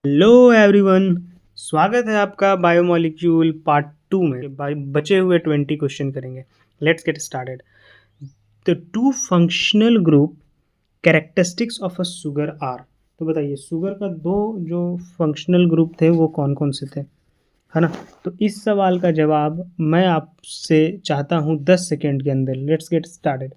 Hello everyone, स्वागत है आपका बायोमोलिक्यूल पार्ट 2 में। बचे हुए 20 क्वेश्चन करेंगे। Let's get started. The two functional group characteristics of a sugar are. तो बताइए, शुगर का दो जो फंक्शनल ग्रुप थे वो कौन कौन से थे, है ना। तो इस सवाल का जवाब मैं आपसे चाहता हूँ 10 सेकेंड के अंदर। Let's get started.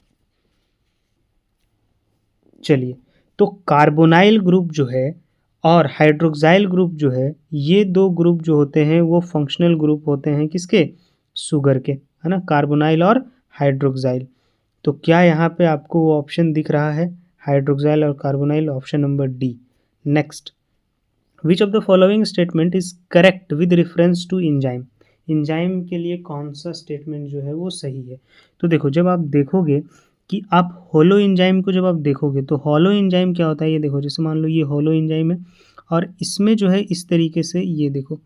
चलिए, तो कार्बोनाइल ग्रुप जो है और हाइड्रोक्साइल ग्रुप जो है, ये दो ग्रुप जो होते हैं वो फंक्शनल ग्रुप होते हैं किसके? शुगर के, है ना। कार्बोनाइल और हाइड्रोक्साइल। तो क्या यहाँ पे आपको वो ऑप्शन दिख रहा है, हाइड्रोक्साइल और carbonyl? Option number D. Next, which of the following statement is correct with reference to enzyme. Enzyme के लिए कौन सा स्टेटमेंट जो है वो सही है? तो देखो, जब आप देखोगे कि आप होलो इंजाइम को जब आप देखोगे तो होलो इंजाइम क्या होता है, ये देखो। जैसे मान लो ये होलो इंजाइम है और इसमें जो है इस तरीके से ये देखो,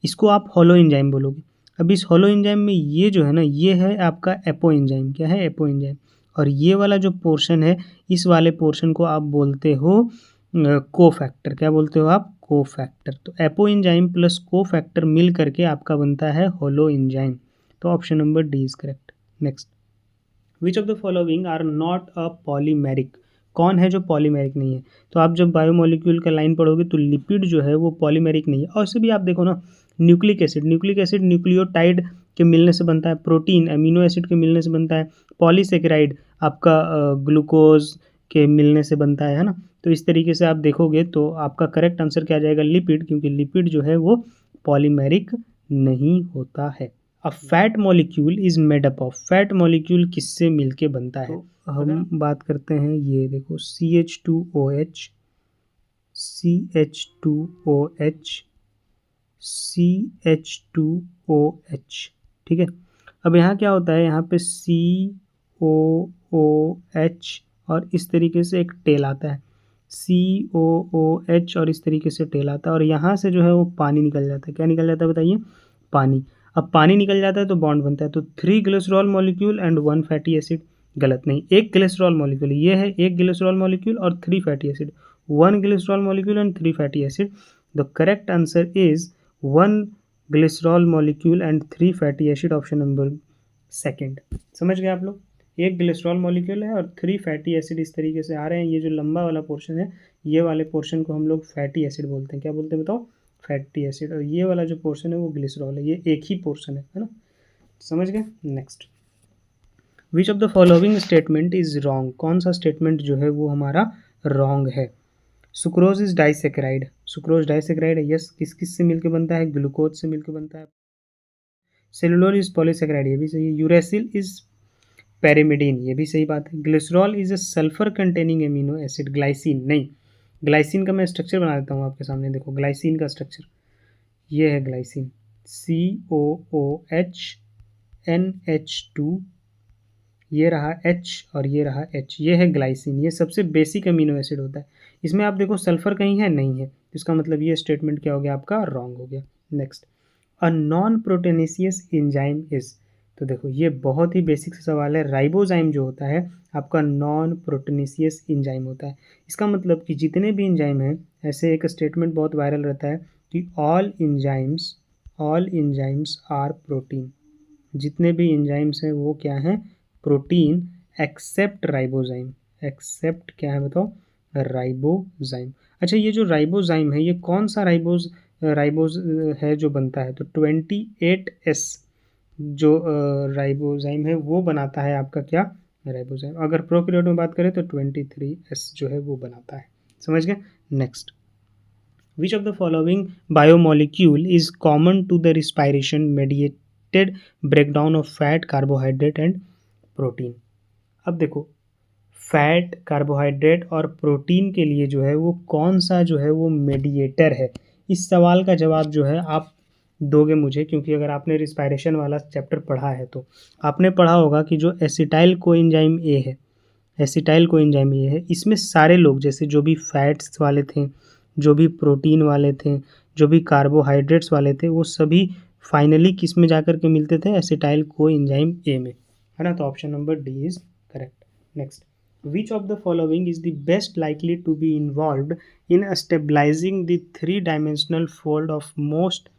इसको आप होलो इंजाइम बोलोगे। अब इस होलो इंजाइम में ये जो है ना, ये है आपका एपो इंजाइम। क्या है? Apo enzyme. और ये वाला जो पोर्शन है, इस वाले पोर्शन को आप बोलते हो को फैक्टर। क्या बोलते हो आप? Cofactor. तो apoenzyme plus cofactor मिल करके आपका बनता है होलो इंजाइम। तो option number D is correct. Next, which of the following are not a polymeric. कौन है जो पॉलीमेरिक नहीं है? तो आप जब बायोमोलिक्यूल का लाइन पढ़ोगे तो लिपिड जो है वो पॉलीमेरिक नहीं है। और इसे भी आप देखो ना, nucleic acid, nucleic acid nucleotide के मिलने से बनता है। प्रोटीन अमीनो एसिड के मिलने से बनता है। पॉलीसेकेराइड आपका ग्लूकोज के मिलने से बनता है ना। तो इस तरीके से आप देखोगे तो आपका करेक्ट आंसर क्या आ जाएगा? लिपिड, क्योंकि लिपिड जो है वो पॉलीमेरिक नहीं होता है। A fat molecule is made up of. Fat molecule किससे मिलके बनता है? तो हम बात करते हैं, ये देखो, CH2OH, CH2OH, CH2OH। ठीक है। अब यहाँ क्या होता है, यहाँ पे COOH और इस तरीके से एक टेल आता है। COOH और इस तरीके से टेल आता है और यहाँ से जो है वो पानी निकल जाता है। क्या निकल जाता है बताइए? पानी। अब पानी निकल जाता है तो बॉन्ड बनता है। तो 3 glycerol molecule and 1 fatty acid. गलत नहीं, एक ग्लिसरॉल मॉलिक्यूल। ये है एक ग्लिसरॉल मॉलिक्यूल और 3 fatty acid. 1 glycerol molecule and 3 fatty acid. The correct answer is 1 glycerol molecule and 3 fatty acid. Option number second. समझ गए आप लोग? एक ग्लिसरॉल मॉलिक्यूल है और 3 फैटी एसिड इस तरीके से आ रहे हैं। ये जो लंबा वाला पोर्शन है, ये वाले पोर्शन को हम लोग फैटी एसिड बोलते हैं। क्या बोलते हैं बताओ? Fatty acid. और ये वाला जो पोर्शन है वो ग्लिसरॉल है। ये एक ही पोर्शन है ना। समझ गए? Next, which of the following statement is wrong. कौन सा स्टेटमेंट जो है वो हमारा रॉन्ग है? Sucrose is disaccharide. Sucrose disaccharide है। यस। किस किस से मिलकर बनता है? ग्लूकोज से मिलकर बनता है। सेलुलोज इज पॉलीसेक्राइड, ये भी सही है। यूरेसिल इज पैरिमिडीन, ये भी सही बात है। Glycerol is a sulphur containing amino acid. Glycine नहीं। ग्लाइसिन का मैं स्ट्रक्चर बना देता हूँ आपके सामने। देखो ग्लाइसिन का स्ट्रक्चर, ये है ग्लाइसिन। COOHNH2, ये रहा H और ये रहा H, ये है ग्लाइसिन। ये सबसे बेसिक अमीनो एसिड होता है। इसमें आप देखो सल्फर कहीं है? नहीं है। इसका मतलब ये स्टेटमेंट क्या हो गया आपका? रॉन्ग हो गया। Next, a non proteinaceous enzyme is. तो देखो ये बहुत ही बेसिक सवाल है। राइबोजाइम जो होता है आपका नॉन प्रोटेनेसियस एंजाइम होता है। इसका मतलब कि जितने भी एंजाइम हैं, ऐसे एक स्टेटमेंट बहुत वायरल रहता है कि ऑल एंजाइम्स आर प्रोटीन। जितने भी एंजाइम्स हैं वो क्या हैं? Protein, accept ribozyme. एक्सेप्ट क्या है बताओ? राइबोजाइम। अच्छा, ये जो राइबोजाइम है, ये कौन सा राइबोज है जो बनता है? तो 28S जो राइबोजाइम है वो बनाता है आपका क्या? राइबोजाइम। अगर प्रोकैरियोट में बात करें तो 23S जो है वो बनाता है। समझ गए? Next, which of the following biomolecule is common to the respiration mediated breakdown of fat, carbohydrate and protein. अब देखो, फैट, कार्बोहाइड्रेट और प्रोटीन के लिए जो है वो कौन सा जो है वो मेडिएटर है? इस सवाल का जवाब जो है आप दोगे मुझे, क्योंकि अगर आपने रिस्पायरेशन वाला चैप्टर पढ़ा है तो आपने पढ़ा होगा कि जो एसिटाइल कोएंजाइम ए है, एसिटाइल कोएंजाइम ए है, इसमें सारे लोग, जैसे जो भी फैट्स वाले थे, जो भी प्रोटीन वाले थे, जो भी कार्बोहाइड्रेट्स वाले थे, वो सभी फाइनली किस में जाकर के मिलते थे? एसिटाइल कोएंजाइम ए में, है ना। तो option number D is correct. Next, which of the following is the best likely to be involved in stabilizing the 3 dimensional fold of most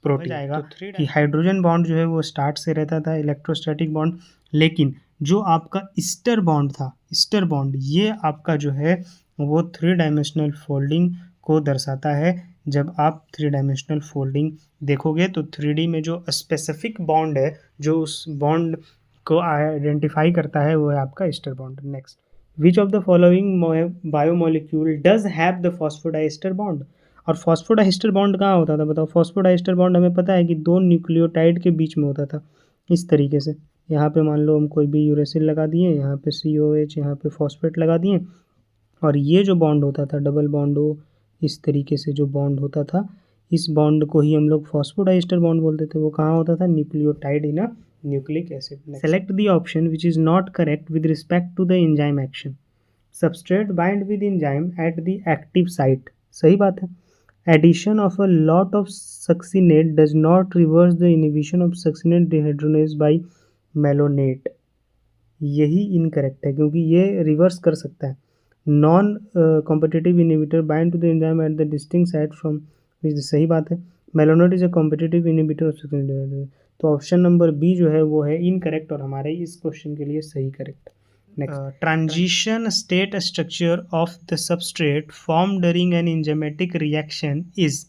protein. जाएगा कि हाइड्रोजन बॉन्ड जो है वो स्टार्ट से रहता था इलेक्ट्रोस्टैटिक बॉन्ड, लेकिन जो आपका ईस्टर बॉन्ड था, ईस्टर बॉन्ड, ये आपका जो है वो 3 डायमेंशनल फोल्डिंग को दर्शाता है। जब आप 3 डायमेंशनल फोल्डिंग देखोगे तो 3D में जो स्पेसिफिक बॉन्ड है जो उस बॉन्ड को आइडेंटिफाई करता है वो है आपका ester bond. Next, which of the following biomolecule does have the phosphodiester bond. और फॉस्फोडाइस्टर बॉन्ड कहाँ होता था बताओ। फॉस्फोडाइस्टर बॉन्ड हमें पता है कि 2 न्यूक्लियोटाइड के बीच में होता था इस तरीके से। यहाँ पे मान लो हम कोई भी यूरेसिल लगा दिए, यहाँ पे COH, यहाँ पे फॉस्फेट लगा दिए, और ये जो बॉन्ड होता था डबल बॉन्ड हो, इस तरीके से जो बॉन्ड होता था, इस बॉन्ड को ही हम लोग फॉस्फोडाइस्टर बॉन्ड बोलते थे। वो कहाँ होता था, nucleotide in a nucleic acid. Select the option which is not correct with respect to the enzyme action. Substrate bind with enzyme at the active site, सही बात है। Addition of a lot of succinate does not reverse the inhibition of succinate dehydrogenase by malonate। यही incorrect है क्योंकि ये reverse कर सकता है। Non competitive inhibitor bind to the enzyme at the distinct site from, सही बात है। Malonate is a competitive inhibitor of succinate dehydrogenase। तो ऑप्शन नंबर बी जो है वो है इनकरेक्ट और हमारे इस क्वेश्चन के लिए सही correct. Next, transition state structure of the substrate form during an enzymatic reaction is.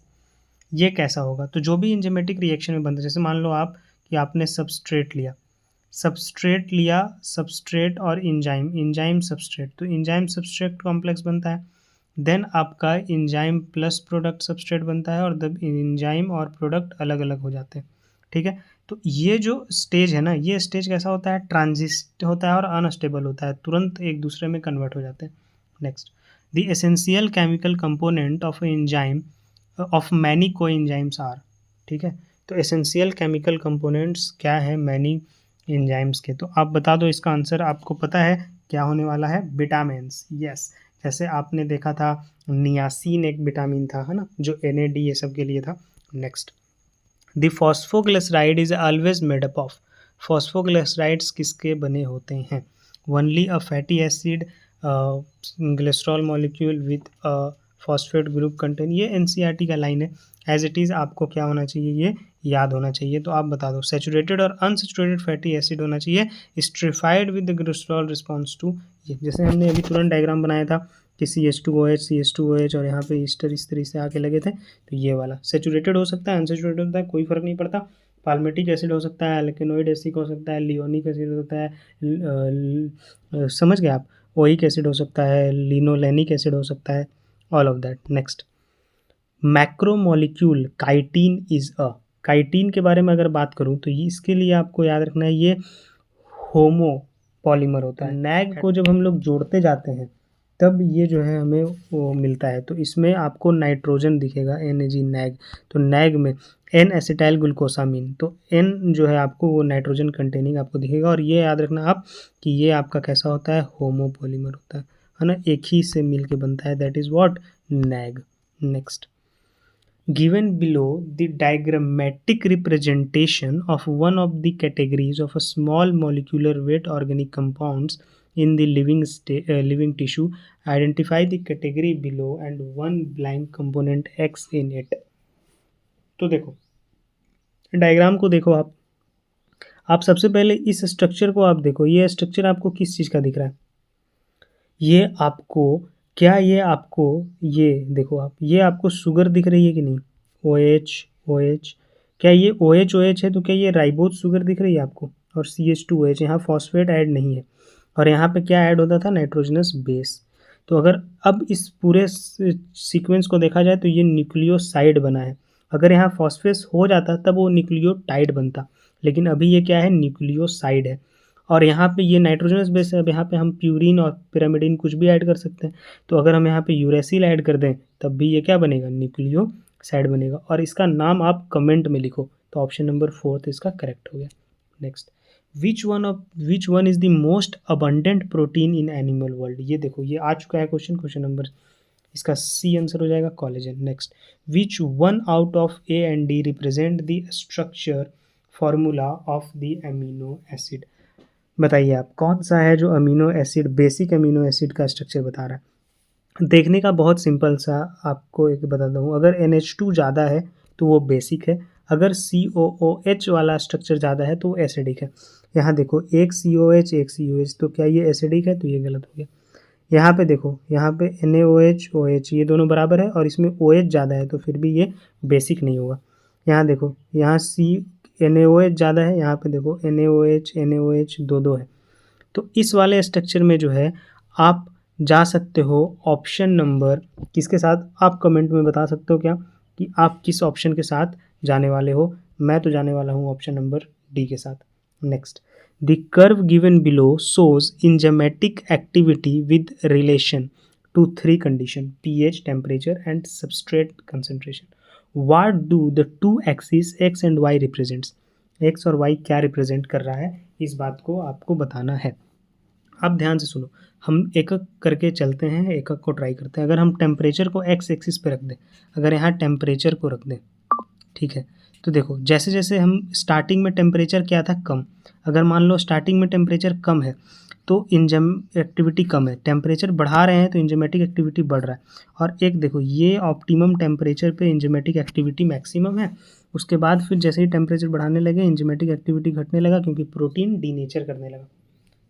ये कैसा होगा, तो जो भी इंजाइमेटिक रिएक्शन में बनता है, जैसे मान लो आप कि आपने सबस्ट्रेट लिया, सबस्ट्रेट और इंजाइम, इंजाइम सबस्ट्रेट, तो इंजाइम सबस्ट्रेट कॉम्प्लेक्स बनता है। देन आपका इंजाइम प्लस प्रोडक्ट सबस्ट्रेट बनता है और जब इंजाइम और प्रोडक्ट अलग अलग हो जाते हैं, ठीक है। तो ये जो स्टेज है ना, ये स्टेज कैसा होता है, ट्रांजिस्ट होता है और अनस्टेबल होता है, तुरंत एक दूसरे में कन्वर्ट हो जाते हैं। Next, the essential chemical component of enzyme of many को एंजाइम्स आर, ठीक है। तो एसेंशियल केमिकल कंपोनेंट्स क्या है मैनी एंजाइम्स के, तो आप बता दो इसका आंसर। आपको पता है क्या होने वाला है, विटामिन्स। यस, जैसे आपने देखा था नियासिन एक विटामिन था, है ना, जो NAD ये सब के लिए था। Next, the phosphoglyceride is always made up of. Phosphoglycerides किसके बने होते हैं, only a fatty acid glycerol molecule with phosphate group contain. ये NCERT का लाइन है, एज इट इज़ आपको क्या होना चाहिए, ये याद होना चाहिए। तो आप बता दो, सैचुरेटेड और अनसैचुरेटेड फैटी एसिड होना चाहिए, esterified with the glycerol response to. ये जैसे हमने अभी तुरंत डायग्राम बनाया था कि CH2OH और यहाँ पे ईस्टर इस तरह से आके लगे थे, तो ये वाला सैचुरेटेड हो सकता है, अनसैचुरेटेड होता है, कोई फर्क नहीं पड़ता। पाल्मेटिक एसिड हो सकता है, एल्केनोइड एसिड हो सकता है, लियोनिक एसिड हो सकता है, समझ गए आप, ओइक एसिड हो सकता है, लिनोलेनिक एसिड हो सकता है, all of that. Next, macromolecule chitin is a. Chitin के बारे में अगर बात करूं तो ये इसके लिए आपको याद रखना है, ये होमो पॉलीमर होता है। नैग को जब हम लोग जोड़ते जाते हैं तब ये जो है हमें वो मिलता है, तो इसमें आपको नाइट्रोजन दिखेगा, NAG नैग। तो नैग में N एसिटाइल ग्लूकोसामिन, तो N जो है आपको वो नाइट्रोजन कंटेनिंग आपको दिखेगा। और ये याद रखना आप कि ये आपका कैसा होता है, होमो पॉलीमर होता है ना, एक ही से मिल के बनता है, that is what, nag. Next, given below the diagrammatic representation of one of the categories of a small molecular weight organic compounds in the living tissue, identify the category below and one blank component X in it। तो देखो diagram को देखो आप सबसे पहले इस structure को आप देखो, ये स्ट्रक्चर आपको किस चीज़ का दिख रहा है, ये आपको क्या, ये आपको, ये देखो आप, ये आपको शुगर दिख रही है कि नहीं, OH, क्या ये OH है, तो क्या ये राइबोज शुगर दिख रही है आपको, और CH2OH, यहाँ फॉस्फेट ऐड नहीं है, और यहाँ पे क्या ऐड होता था, नाइट्रोजनस बेस। तो अगर अब इस पूरे सीक्वेंस को देखा जाए तो ये न्यूक्लियोसाइड बना है। अगर यहाँ फॉस्फेस हो जाता तब वो न्यूक्लियोटाइड बनता, लेकिन अभी ये क्या है, न्यूक्लियोसाइड है। और यहाँ पे ये नाइट्रोजनस बेस है, अब यहाँ पे हम प्यूरिन और पिरामिडिन कुछ भी ऐड कर सकते हैं। तो अगर हम यहाँ पे यूरेसिल ऐड कर दें तब भी ये क्या बनेगा, न्यूक्लियोसाइड बनेगा। और इसका नाम आप कमेंट में लिखो, तो ऑप्शन नंबर 4 इसका करेक्ट हो गया। Next, which one is the most abundant protein in animal world. ये देखो ये आ चुका है क्वेश्चन नंबर, इसका C आंसर हो जाएगा, collagen. Next, which one out of A and D represent the structure formula of the amino acid. बताइए आप कौन सा है जो amino acid, basic amino acid का स्ट्रक्चर बता रहा है। देखने का बहुत सिंपल सा आपको एक बताता हूँ, अगर NH2 ज़्यादा है तो वो बेसिक है, अगर COOH वाला स्ट्रक्चर ज़्यादा है तो वो एसिडिक है। यहाँ देखो एक COH एक COH, तो क्या ये एसिडिक है? तो ये गलत हो गया। यहाँ पे देखो, यहाँ पे NaOH OH ये दोनों बराबर है और इसमें OH ज़्यादा है तो फिर भी ये बेसिक नहीं होगा। यहाँ देखो, यहाँ NaOH ज़्यादा है, यहाँ पे देखो NaOH दो है। तो इस वाले स्ट्रक्चर में जो है आप जा सकते हो ऑप्शन नंबर किसके साथ, आप कमेंट में बता सकते हो क्या कि आप किस ऑप्शन के साथ जाने वाले हो। मैं तो जाने वाला हूँ ऑप्शन नंबर डी के साथ। Next, the curve given below shows enzymatic activity with relation to three condition: pH, temperature and substrate concentration. What do the two axes x and y represents? x और y क्या represent कर रहा है, इस बात को आपको बताना है। आप ध्यान से सुनो, हम एक एक करके चलते हैं, एक एक को ट्राई करते हैं। अगर हम टेम्परेचर को एक्स एक्सिस पे रख दें, अगर यहाँ टेम्परेचर को रख दें, ठीक है, तो देखो जैसे जैसे हम स्टार्टिंग में टेम्परेचर क्या था, कम। अगर मान लो स्टार्टिंग में टेम्परेचर कम है तो इंजम एक्टिविटी कम है, टेम्परेचर बढ़ा रहे हैं तो इंजमेटिक एक्टिविटी बढ़ रहा है। और एक देखो, ये ऑप्टिमम टेम्परेचर पे इंजमेटिक एक्टिविटी मैक्सिमम है। उसके बाद फिर जैसे ही टेम्परेचर बढ़ाने लगे इंजमेटिक एक्टिविटी घटने लगा, क्योंकि प्रोटीन डीनेचर करने लगा।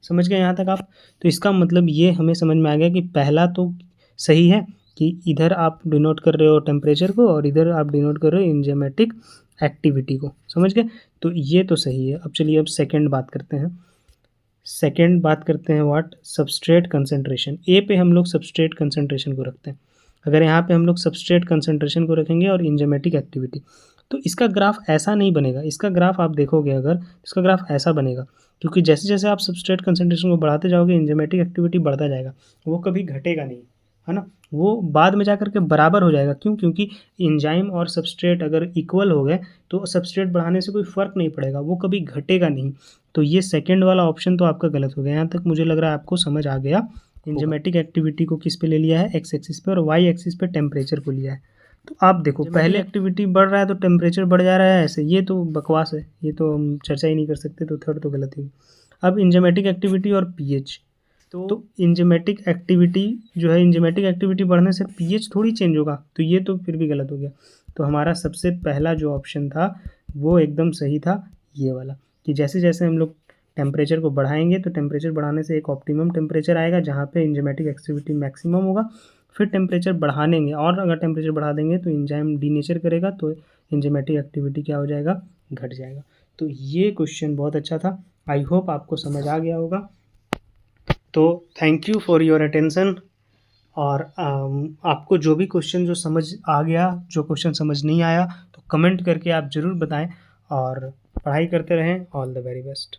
समझ गए यहाँ तक आप? तो इसका मतलब ये हमें समझ में आ गया कि पहला तो सही है कि इधर आप डिनोट कर रहे हो टेम्परेचर को और इधर आप डिनोट कर रहे हो इंजमेटिक एक्टिविटी को। समझ गए? तो ये तो सही है। अब चलिए अब सेकंड बात करते हैं। सेकंड बात करते हैं व्हाट, सबस्ट्रेट कंसंट्रेशन। ए पे हम लोग सबस्ट्रेट कंसंट्रेशन को रखते हैं। अगर यहाँ पे हम लोग सबस्ट्रेट कंसंट्रेशन को रखेंगे और इंजमेटिक एक्टिविटी, तो इसका ग्राफ ऐसा नहीं बनेगा। इसका ग्राफ आप देखोगे अगर, इसका ग्राफ ऐसा बनेगा, क्योंकि जैसे जैसे आप सबस्ट्रेट कंसंट्रेशन को बढ़ाते जाओगे इंजमेटिक एक्टिविटी बढ़ता जाएगा, वो कभी घटेगा नहीं, है ना। वो बाद में जा कर के बराबर हो जाएगा। क्यों? क्योंकि इंजाइम और सबस्ट्रेट अगर इक्वल हो गए तो सबस्ट्रेट बढ़ाने से कोई फ़र्क नहीं पड़ेगा, वो कभी घटेगा नहीं। तो ये सेकंड वाला ऑप्शन तो आपका गलत हो गया। यहाँ तक मुझे लग रहा है आपको समझ आ गया। इंजमेटिक एक्टिविटी को किस पे ले लिया है, एक्स एक्सिस पे, और वाई एक्सिस पे टेम्परेचर को लिया है। तो आप देखो, पहले एक्टिविटी बढ़ रहा है तो टेम्परेचर बढ़ जा रहा है, ऐसे ये तो बकवास है, ये तो हम चर्चा ही नहीं कर सकते। तो थर्ड तो गलत ही। अब इंजमेटिक एक्टिविटी और पीएच, तो इंजमेटिक एक्टिविटी जो है, इंजमेटिक एक्टिविटी बढ़ने से पीएच थोड़ी चेंज होगा, तो ये तो फिर भी गलत हो गया। तो हमारा सबसे पहला जो ऑप्शन था वो एकदम सही था, ये वाला, कि जैसे जैसे हम लोग टेम्परेचर को बढ़ाएंगे तो टेम्परेचर बढ़ाने से एक ऑप्टिमम टेम्परेचर आएगा जहाँ पे इंजमेटिक एक्टिविटी मैक्सिमम होगा। फिर टेम्परेचर बढ़ानेंगे और अगर टेम्परेचर बढ़ा देंगे तो एंजाइम डीनेचर करेगा, तो इंजमेटिक एक्टिविटी क्या हो जाएगा, घट जाएगा। तो ये क्वेश्चन बहुत अच्छा था, आई होप आपको समझ आ गया होगा। तो thank you for your attention. और आपको जो भी क्वेश्चन जो समझ आ गया, जो क्वेश्चन समझ नहीं आया, तो कमेंट करके आप ज़रूर बताएं और पढ़ाई करते रहें। All the very best.